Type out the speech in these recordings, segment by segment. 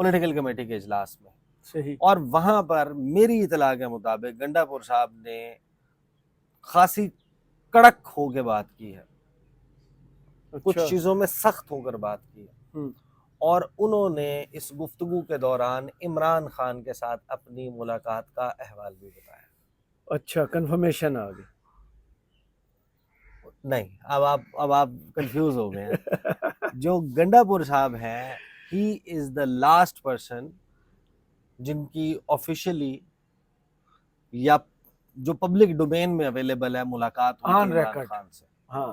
Political committee کے اجلاس میں، صحیح. اور وہاں پر میری اطلاع کے مطابق گنڈا پور صاحب نے خاصی کڑک ہو کے بات کی ہے، کچھ اچھا. چیزوں میں سخت ہو کر بات کی ہے، ہم. اور انہوں نے اس گفتگو کے دوران عمران خان کے ساتھ اپنی ملاقات کا احوال بھی بتایا. اچھا, کنفرمیشن آ گئی. نہیں، اب آپ کنفیوز ہو گئے ہیں. جو گنڈا پور صاحب ہیں، ہی از دا لاسٹ پرسن جن کی آفیشلی یا جو پبلک ڈومین میں اویلیبل ہے ملاقات ہوئی آن تھی عمران ریکارڈ. خان سے. ہاں.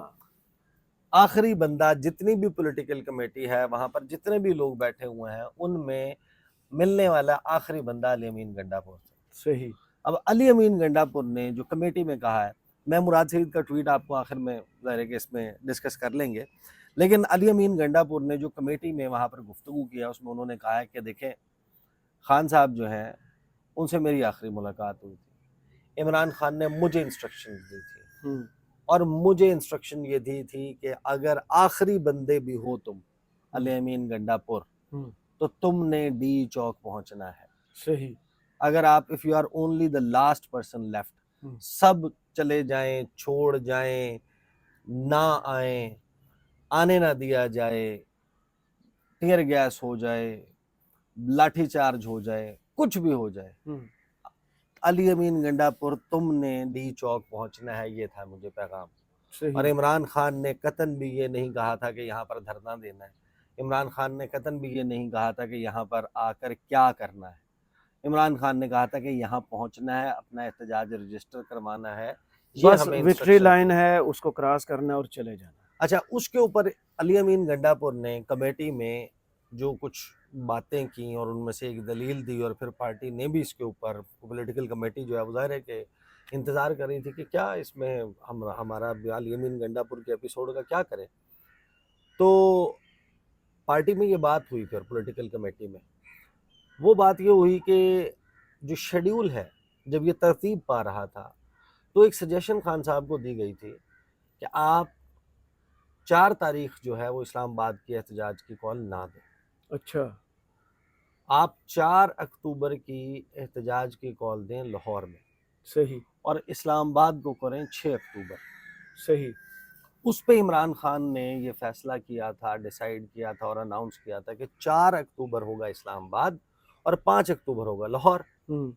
آخری بندہ جتنی بھی پولیٹیکل کمیٹی ہے وہاں پر جتنے بھی لوگ بیٹھے ہوئے ہیں ان میں ملنے والا آخری بندہ علی امین گنڈا پور سے. صحیح. اب علی امین گنڈا پور نے جو کمیٹی میں کہا ہے، میں مراد سعید کا ٹویٹ آپ کو آخر میں ظاہر ہے کہ اس میں ڈسکس کر لیں گے، لیکن علی امین گنڈا پور نے جو کمیٹی میں وہاں پر گفتگو کیا اس میں انہوں نے کہا ہے کہ دیکھیں خان صاحب جو ہیں ان سے میری آخری ملاقات ہوئی تھی، عمران خان نے مجھے انسٹرکشن دی تھی، ہم. اور مجھے انسٹرکشن یہ دی تھی کہ اگر آخری بندے بھی ہو تم علی امین گنڈا پور ہم. تو تم نے ڈی چوک پہنچنا ہے. صحیح. اگر آپ if you are only the last person left، سب چلے جائیں، چھوڑ جائیں، نہ آئیں، آنے نہ دیا جائے، ٹیئر گیس ہو جائے، لاٹھی چارج ہو جائے، کچھ بھی ہو جائے، ہم. علی امین گنڈا پور تم نے ڈی چوک پہنچنا ہے، یہ تھا مجھے پیغام. اور صحیح. عمران خان نے قطعاً بھی یہ نہیں کہا تھا کہ یہاں پر دھرنا دینا ہے، عمران خان نے قطعاً بھی یہ نہیں کہا تھا کہ یہاں پر آ کر کیا کرنا ہے. عمران خان نے کہا تھا کہ یہاں پہنچنا ہے، اپنا احتجاج رجسٹر کروانا ہے، یہ بس ہمیں وکٹری انسٹرکشن. لائن ہے, اس کو کراس کرنا ہے اور چلے جانا. اچھا، اس کے اوپر علی امین گنڈا پور نے کمیٹی میں جو کچھ باتیں کی اور ان میں سے ایک دلیل دی، اور پھر پارٹی نے بھی اس کے اوپر پولیٹیکل کمیٹی جو ہے وہ ظاہر ہے کہ انتظار کر رہی تھی کہ کیا اس میں ہمارا علی امین گنڈا پور کے ایپیسوڈ کا کیا کرے. تو پارٹی میں یہ بات ہوئی، پھر پولیٹیکل کمیٹی میں وہ بات یہ ہوئی کہ جو شیڈیول ہے جب یہ ترتیب پا رہا تھا تو ایک سجیشن خان صاحب کو دی گئی تھی کہ آپ 4 تاریخ جو ہے وہ اسلام آباد کی احتجاج کی کال نہ دیں. اچھا. آپ 4 اکتوبر کی احتجاج کی کال دیں لاہور میں، صحیح. اور اسلام آباد کو کریں 6 اکتوبر. صحیح. اس پہ عمران خان نے یہ فیصلہ کیا تھا، ڈیسائیڈ کیا تھا اور اناؤنس کیا تھا کہ 4 اکتوبر ہوگا اسلام آباد اور 5 اکتوبر ہوگا لاہور. ہم.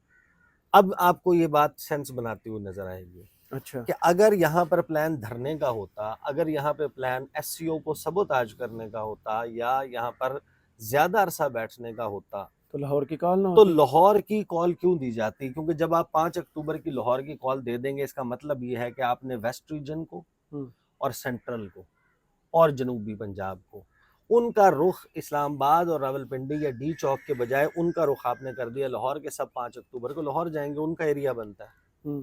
اب آپ کو یہ بات سینس بناتی ہوئی نظر آئے گی اچھا. کہ اگر یہاں پر پلان دھرنے کا ہوتا، اگر یہاں پہ پلان ایس سی او کو سبوتاج کرنے کا ہوتا، یا یہاں پر زیادہ عرصہ بیٹھنے کا ہوتا، تو لاہور کی کال نہ تو ہوتی. لاہور کی کال کیوں دی جاتی؟ کیونکہ جب آپ 5 اکتوبر کی لاہور کی کال دے دیں گے اس کا مطلب یہ ہے کہ آپ نے ویسٹ ریجن کو ہم. اور سینٹرل کو اور جنوبی پنجاب کو، ان کا رخ اسلام آباد اور راولپنڈی یا ڈی چوک کے بجائے ان کا رخ آپ نے کر دیا لاہور کے. سب 5 اکتوبر کو لاہور جائیں گے، ان کا ایریا بنتا ہے. ہم.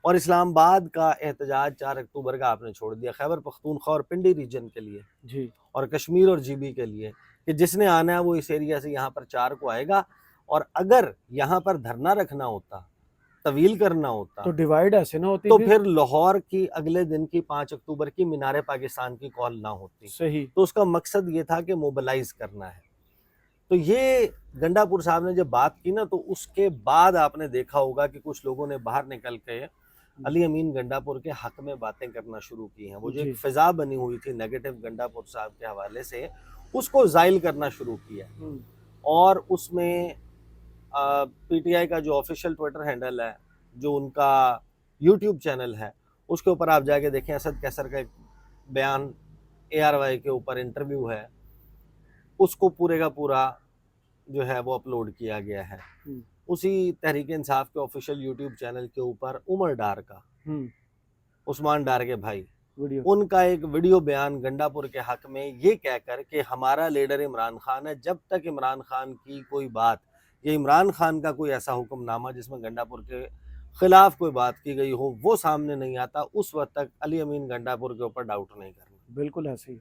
اور اسلام آباد کا احتجاج 4 اکتوبر کا آپ نے چھوڑ دیا خیبر پختونخوا اور پنڈی ریجن کے لیے، جی. اور کشمیر اور جی بی کے لیے، کہ جس نے آنا ہے وہ اس ایریا سے یہاں پر 4 کو آئے گا. اور اگر یہاں پر دھرنا رکھنا ہوتا، طویل کرنا ہوتا، تو ڈیوائیڈ ایسے نہ ہوتی تو پھر لاہور کی اگلے دن کی 5 اکتوبر کی مینار پاکستان کی کال نہ ہوتی. صحیح. تو اس کا مقصد یہ تھا کہ موبلائز کرنا ہے. تو یہ گنڈا پور صاحب نے جب بات کی نا، تو اس کے بعد آپ نے دیکھا ہوگا کہ کچھ لوگوں نے باہر نکل کے علی امین گنڈا پور کے حق میں باتیں کرنا شروع کی ہیں. وہ جو ایک فضا بنی ہوئی تھی نیگیٹو گنڈا پور صاحب کے حوالے سے، اس کو زائل کرنا شروع کیا. اور اس میں پی ٹی آئی کا جو آفیشیل ٹویٹر ہینڈل ہے، جو ان کا یوٹیوب چینل ہے، اس کے اوپر آپ جا کے دیکھیں، اسد کیسر کا ایک بیان اے آر وائی کے اوپر انٹرویو ہے، اس کو پورے کا پورا جو ہے وہ اپلوڈ کیا گیا ہے. اسی تحریک انصاف کے آفیشیل یوٹیوب چینل کے اوپر عمر ڈار کا، عثمان ڈار کے بھائی، ان کا ایک ویڈیو بیان گنڈا پور کے حق میں یہ کہہ کر کہ ہمارا لیڈر عمران خان ہے، جب تک عمران خان کی کوئی بات یا عمران خان کا کوئی ایسا حکم نامہ جس میں گنڈا پور کے خلاف کوئی بات کی گئی ہو وہ سامنے نہیں آتا، اس وقت تک علی امین گنڈا پور کے اوپر ڈاؤٹ نہیں کرنا. بالکل ایسے ہی.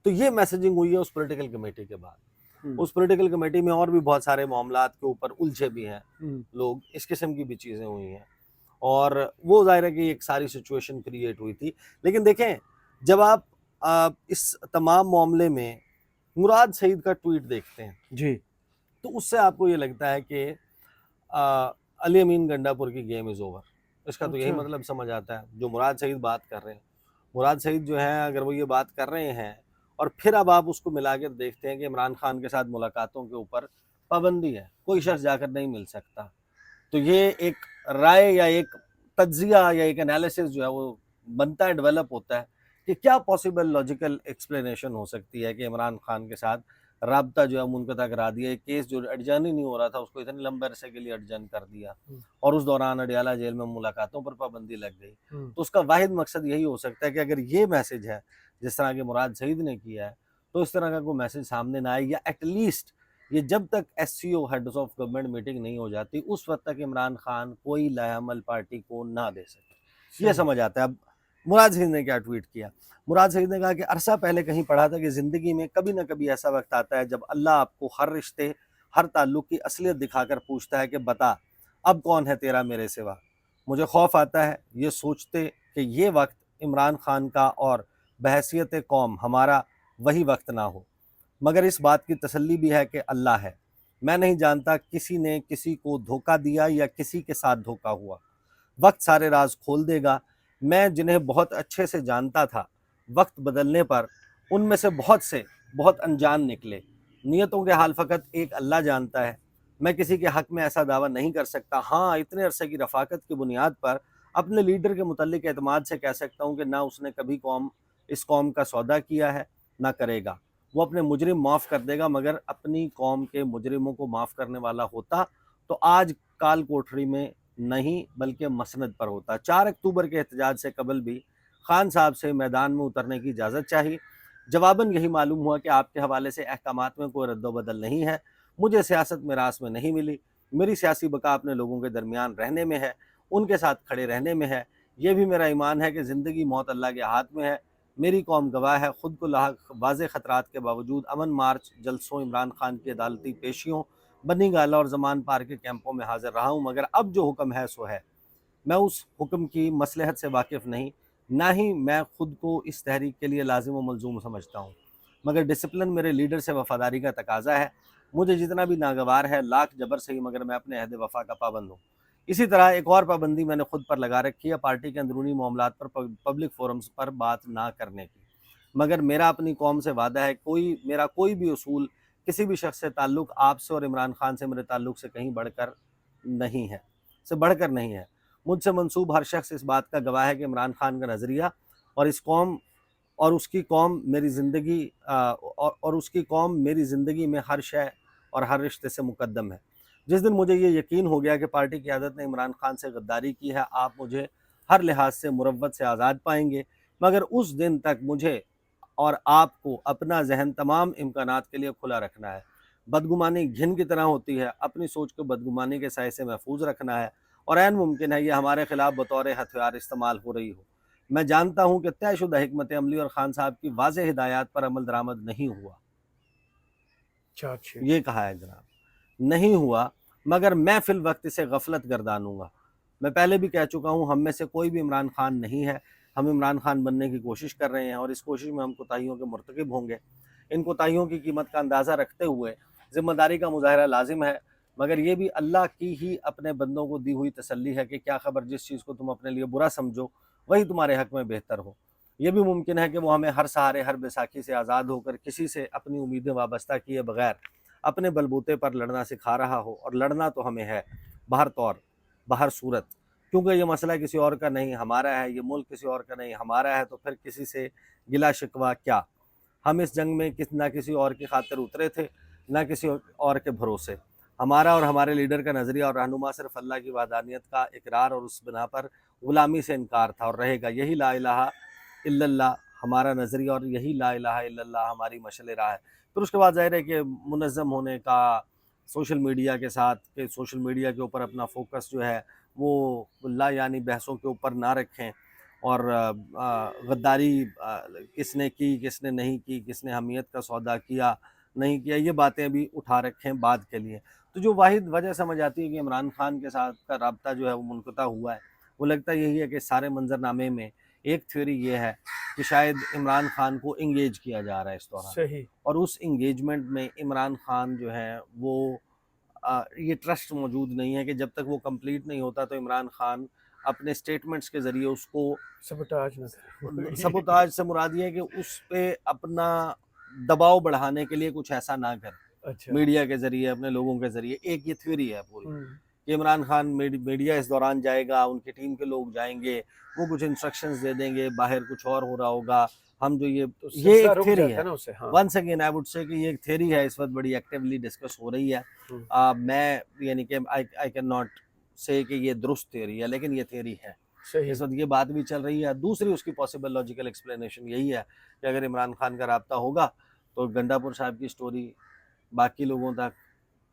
تو یہ میسیجنگ ہوئی ہے اس پولیٹیکل کمیٹی کے بعد. اس پولیٹیکل کمیٹی میں اور بھی بہت سارے معاملات کے اوپر الجھے بھی ہیں لوگ، اس قسم کی بھی چیزیں ہوئی ہیں، اور وہ ظاہر ہے کہ ایک ساری سچویشن کریٹ ہوئی تھی. لیکن دیکھیں، جب آپ اس تمام معاملے میں مراد سعید کا ٹویٹ دیکھتے ہیں، جی، تو اس سے آپ کو یہ لگتا ہے کہ علی امین گنڈا پور کی گیم از اوور. اس کا تو یہی اچھا مطلب سمجھ آتا ہے. جو مراد سعید بات کر رہے ہیں، مراد سعید جو ہیں اگر وہ یہ بات کر رہے ہیں اور پھر اب آپ اس کو ملا کر دیکھتے ہیں کہ عمران خان کے ساتھ ملاقاتوں کے اوپر پابندی ہے، کوئی شخص جا کر نہیں مل سکتا، تو یہ ایک رائے یا ایک تجزیہ یا ایک انالیسس جو ہے وہ بنتا ہے، ڈیولپ ہوتا ہے کہ کیا پاسبل لاجیکل ایکسپلینیشن ہو سکتی ہے کہ عمران خان کے ساتھ رابطہ جو ہے منقطع کرا دیا. ایک کیس جو اڈجرن ہی نہیں ہو رہا تھا اس کو اتنے لمبے عرصے کے لیے اڈجرن کر دیا اور اس دوران اڈیالہ جیل میں ملاقاتوں پر پابندی لگ گئی. تو اس کا واحد مقصد یہی ہو سکتا ہے کہ اگر یہ میسج ہے جس طرح کہ مراد سعید نے کیا ہے تو اس طرح کا کوئی میسج سامنے نہ آئے، یا ایٹ لیسٹ یہ جب تک S C O heads of government meeting نہیں ہو جاتی اس وقت تک عمران خان کوئی لائحہ عمل پارٹی کو نہ دے سکے. یہ سمجھ آتا ہے. اب مراد سعید نے کیا ٹویٹ کیا؟ مراد سعید نے کہا کہ عرصہ پہلے کہیں پڑھا تھا کہ زندگی میں کبھی نہ کبھی ایسا وقت آتا ہے جب اللہ آپ کو ہر رشتے، ہر تعلق کی اصلیت دکھا کر پوچھتا ہے کہ بتا اب کون ہے تیرا میرے سوا. مجھے خوف آتا ہے یہ سوچتے کہ یہ وقت عمران خان کا اور بحیثیت قوم ہمارا وہی وقت نہ ہو، مگر اس بات کی تسلی بھی ہے کہ اللہ ہے. میں نہیں جانتا کسی نے کسی کو دھوکہ دیا یا کسی کے ساتھ دھوکہ ہوا. وقت سارے راز کھول دے گا. میں جنہیں بہت اچھے سے جانتا تھا وقت بدلنے پر ان میں سے بہت انجان نکلے. نیتوں کے حال فقط ایک اللہ جانتا ہے. میں کسی کے حق میں ایسا دعویٰ نہیں کر سکتا. ہاں اتنے عرصے کی رفاقت کی بنیاد پر اپنے لیڈر کے متعلق اعتماد سے کہہ سکتا ہوں کہ نہ اس نے کبھی اس قوم کا سودا کیا ہے نہ کرے گا. وہ اپنے مجرم معاف کر دے گا، مگر اپنی قوم کے مجرموں کو معاف کرنے والا ہوتا تو آج کال کوٹھری میں نہیں بلکہ مسند پر ہوتا. 4 اکتوبر کے احتجاج سے قبل بھی خان صاحب سے میدان میں اترنے کی اجازت چاہی. جواباً یہی معلوم ہوا کہ آپ کے حوالے سے احکامات میں کوئی رد و بدل نہیں ہے. مجھے سیاست میراث میں نہیں ملی. میری سیاسی بقا اپنے لوگوں کے درمیان رہنے میں ہے، ان کے ساتھ کھڑے رہنے میں ہے. یہ بھی میرا ایمان ہے کہ زندگی موت اللہ کے ہاتھ میں ہے. میری قوم گواہ ہے. خود کو واضح خطرات کے باوجود امن مارچ، جلسوں، عمران خان کی عدالتی پیشیوں، بنی گالہ اور زمان پار کے کیمپوں میں حاضر رہا ہوں، مگر اب جو حکم ہے سو ہے. میں اس حکم کی مصلحت سے واقف نہیں، نہ ہی میں خود کو اس تحریک کے لیے لازم و ملزوم سمجھتا ہوں، مگر ڈسپلن میرے لیڈر سے وفاداری کا تقاضا ہے. مجھے جتنا بھی ناگوار ہے لاکھ جبر سے ہی، مگر میں اپنے عہد وفا کا پابند ہوں. اسی طرح ایک اور پابندی میں نے خود پر لگا رکھی ہے، پارٹی کے اندرونی معاملات پر پبلک فورمز پر بات نہ کرنے کی. مگر میرا اپنی قوم سے وعدہ ہے میرا کوئی بھی اصول کسی بھی شخص سے تعلق آپ سے اور عمران خان سے میرے تعلق سے کہیں بڑھ کر نہیں ہے. مجھ سے منسوب ہر شخص اس بات کا گواہ ہے کہ عمران خان کا نظریہ اور اس کی قوم میری زندگی میں ہر شے اور ہر رشتے سے مقدم ہے. جس دن مجھے یہ یقین ہو گیا کہ پارٹی قیادت نے عمران خان سے غداری کی ہے، آپ مجھے ہر لحاظ سے مروت سے آزاد پائیں گے، مگر اس دن تک مجھے اور آپ کو اپنا ذہن تمام امکانات کے لیے کھلا رکھنا ہے. بدگمانی گھن کی طرح ہوتی ہے، اپنی سوچ کو بدگمانی کے سائے سے محفوظ رکھنا ہے، اور عین ممکن ہے یہ ہمارے خلاف بطور ہتھیار استعمال ہو رہی ہو. میں جانتا ہوں کہ طے شدہ حکمت عملی اور خان صاحب کی واضح ہدایات پر عمل درآمد نہیں ہوا. یہ کہا ہے جناب، نہیں ہوا، مگر میں فی الوقت اسے غفلت گردانوں گا. میں پہلے بھی کہہ چکا ہوں، ہم میں سے کوئی بھی عمران خان نہیں ہے. ہم عمران خان بننے کی کوشش کر رہے ہیں اور اس کوشش میں ہم کوتاہیوں کے مرتکب ہوں گے. ان کوتاہیوں کی قیمت کا اندازہ رکھتے ہوئے ذمہ داری کا مظاہرہ لازم ہے، مگر یہ بھی اللہ کی ہی اپنے بندوں کو دی ہوئی تسلی ہے کہ کیا خبر جس چیز کو تم اپنے لیے برا سمجھو وہی تمہارے حق میں بہتر ہو. یہ بھی ممکن ہے کہ وہ ہمیں ہر سہارے، ہر بیساکھی سے آزاد ہو کر کسی سے اپنی امیدیں وابستہ کیے بغیر اپنے بلبوتے پر لڑنا سکھا رہا ہو، اور لڑنا تو ہمیں ہے بہر صورت، کیونکہ یہ مسئلہ کسی اور کا نہیں ہمارا ہے، یہ ملک کسی اور کا نہیں ہمارا ہے، تو پھر کسی سے گلا شکوہ کیا؟ ہم اس جنگ میں نہ کسی اور کی خاطر اترے تھے نہ کسی اور کے بھروسے. ہمارا اور ہمارے لیڈر کا نظریہ اور رہنما صرف اللہ کی وحدانیت کا اقرار اور اس بنا پر غلامی سے انکار تھا اور رہے گا. یہی لا الہ الا اللہ ہمارا نظریہ اور یہی لا الہ الا اللہ ہماری مشعل راہ ہے. پھر اس کے بعد ظاہر ہے کہ منظم ہونے کا سوشل میڈیا کے ساتھ، کہ سوشل میڈیا کے اوپر اپنا فوکس جو ہے وہ لا یعنی بحثوں کے اوپر نہ رکھیں، اور غداری کس نے کی، کس نے نہیں کی، کس نے حمیت کا سودا کیا نہیں کیا، یہ باتیں بھی اٹھا رکھیں بعد کے لیے. تو جو واحد وجہ سمجھ آتی ہے کہ عمران خان کے ساتھ کا رابطہ جو ہے وہ منقطع ہوا ہے، وہ لگتا یہی ہے کہ سارے منظرنامے میں ایک تھیوری یہ ہے کہ شاید عمران خان کو انگیج کیا جا رہا ہے اس دوران، صحیح. اور اس انگیجمنٹ میں عمران خان جو ہے وہ یہ ٹرسٹ موجود نہیں ہے کہ جب تک وہ کمپلیٹ نہیں ہوتا تو عمران خان اپنے اسٹیٹمنٹس کے ذریعے اس کو سبوٹاج نہ کریں سبوتاج سے مراد یہ ہے کہ اس پہ اپنا دباؤ بڑھانے کے لیے کچھ ایسا نہ کرے اچھا میڈیا کے ذریعے اپنے لوگوں کے ذریعے. ایک یہ تھیوری ہے پوری ہم، کہ عمران خان میڈیا اس دوران جائے گا, ان کی ٹیم کے لوگ جائیں گے, وہ کچھ انسٹرکشنز دے دیں گے, باہر کچھ اور ہو رہا ہوگا, ہم جو یہ تو یہ سلسلہ ایک رک تھیوری جاتا ہے. ہے نا اسے. ہاں once again I would say کہ یہ ایک تھیوری ہے, اس وقت بڑی ایکٹیولی ڈسکس ہو رہی ہے. میں یعنی کہ آئی کین ناٹ سے کہ یہ درست تھیوری ہے, لیکن یہ تھیوری ہے. صحیح. اس وقت یہ بات بھی چل رہی ہے. دوسری اس کی پاسبل لاجیکل ایکسپلینیشن یہی ہے کہ اگر عمران خان کا رابطہ ہوگا تو گنڈا پور صاحب کی سٹوری باقی لوگوں تک,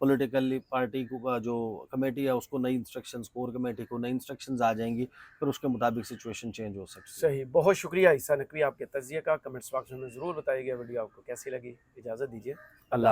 پولیٹیکلی پارٹی کو جو کمیٹی ہے اس کو نئی انسٹرکشنز, کور کمیٹی کو نئی انسٹرکشنز آ جائیں گی, پھر اس کے مطابق سچویشن چینج ہو سکتی ہے. صحیح. بہت شکریہ عیسیٰ نقوی آپ کے تجزیے کا. کمنٹس باکس میں ضرور بتائیے گا ویڈیو آپ کو کیسی لگی. اجازت دیجیے. اللہ